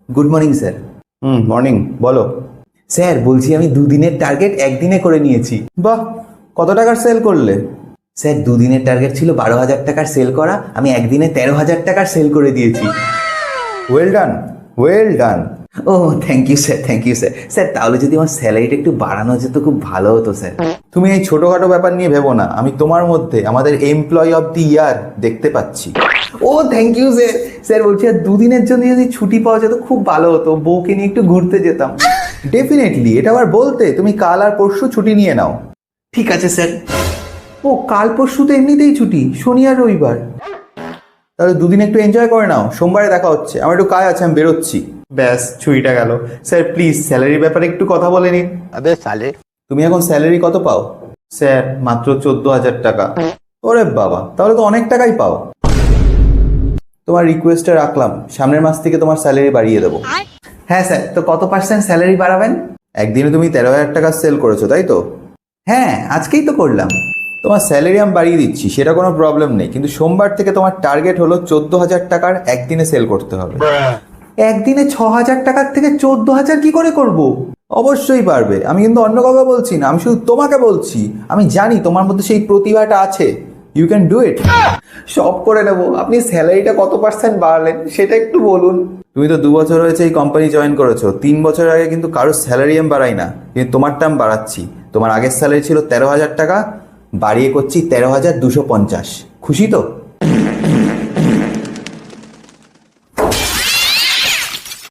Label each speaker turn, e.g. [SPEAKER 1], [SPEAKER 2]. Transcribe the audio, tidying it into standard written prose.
[SPEAKER 1] Good morning sir.
[SPEAKER 2] Morning, বলো।
[SPEAKER 1] Sir বলছি আমি দুদিনের টার্গেট একদিনে করে নিয়েছি।
[SPEAKER 2] বাহ, কত টাকার সেল করলে?
[SPEAKER 1] স্যার দুদিনের টার্গেট ছিল 12,000 টাকার সেল করা, আমি একদিনে 13,000 টাকার সেল করে দিয়েছি।
[SPEAKER 2] Well done, well done.
[SPEAKER 1] ও thank you sir, thank you sir. Sir তাহলে যদি আমার স্যালারিটা একটু বাড়ানো যেত খুব ভালো হতো স্যার।
[SPEAKER 2] তুমি এই ছোটখাটো ব্যাপার নিয়ে ভেবো না, আমি তোমার মধ্যে আমাদের এমপ্লয়ি অফ দি ইয়ার দেখতে পাচ্ছি।
[SPEAKER 1] ও থ্যাংক ইউ স্যার। স্যার বলছি আর দুদিনের জন্য যদি ছুটি পাওয়া যেত খুব ভালো হতো, বউকে নিয়ে একটু ঘুরতে যেতাম।
[SPEAKER 2] ডেফিনেটলি, এটা আবার বলতে তুমি কাল আর পরশু ছুটি নিয়ে নাও।
[SPEAKER 1] ঠিক আছে স্যার।
[SPEAKER 2] ও কাল পরশু তো এমনিতেই ছুটি, শনি আর রবিবার। তাহলে দুদিন একটু এনজয় করে নাও, সোমবারে দেখা হচ্ছে, আমার একটু কাজ আছে, আমি বেরোচ্ছি। ব্যাস, ছুটিটা গেল। স্যার প্লিজ স্যালারির ব্যাপারে একটু কথা বলে নিন।
[SPEAKER 3] अबे साले।
[SPEAKER 2] তুমি এখন স্যালারি কত পাও? স্যার মাত্র 14,000 টাকা। ওরে বাবা, তাহলে তো অনেক টাকাই পাও। তোমার রিকোয়েস্টটা রাখলাম, সামনের মাস থেকে তোমার স্যালারি বাড়িয়ে দেবো।
[SPEAKER 1] হ্যাঁ স্যার, তো কত পার্সেন্ট স্যালারি বাড়াবেন?
[SPEAKER 2] একদিনে তুমি 13,000 টাকা সেল করেছো, তাই তো?
[SPEAKER 1] হ্যাঁ আজকেই তো করলাম।
[SPEAKER 2] তোমার স্যালারি আমি বাড়িয়ে দিচ্ছি, সেটা কোনো প্রবলেম নেই, কিন্তু সোমবার থেকে তোমার টার্গেট হলো 14,000 টাকার একদিনে সেল করতে হবে।
[SPEAKER 1] একদিনে 6,000 টাকার থেকে 14,000 কি করে করব?
[SPEAKER 2] অবশ্যই পারবে, আমি কিন্তু অন্য কথা বলছি না, আমি শুধু তোমাকে বলছি। আমি জানি তোমার মধ্যে সেই প্রতিভাটা আছে, ইউ ক্যান ডু ইট।
[SPEAKER 1] সব করে নেবো, আপনি স্যালারিটা কত পার্সেন্ট বাড়ালেন সেটা একটু বলুন।
[SPEAKER 2] তুমি তো 2 বছর হয়েছে এই কোম্পানি জয়েন করেছো, 3 বছর আগে কিন্তু কারোর স্যালারি আমি বাড়াই না, কিন্তু তোমারটা আমি বাড়াচ্ছি। তোমার আগের স্যালারি ছিল 13,000 টাকা, বাড়িয়ে করছি 13,250। খুশি তো?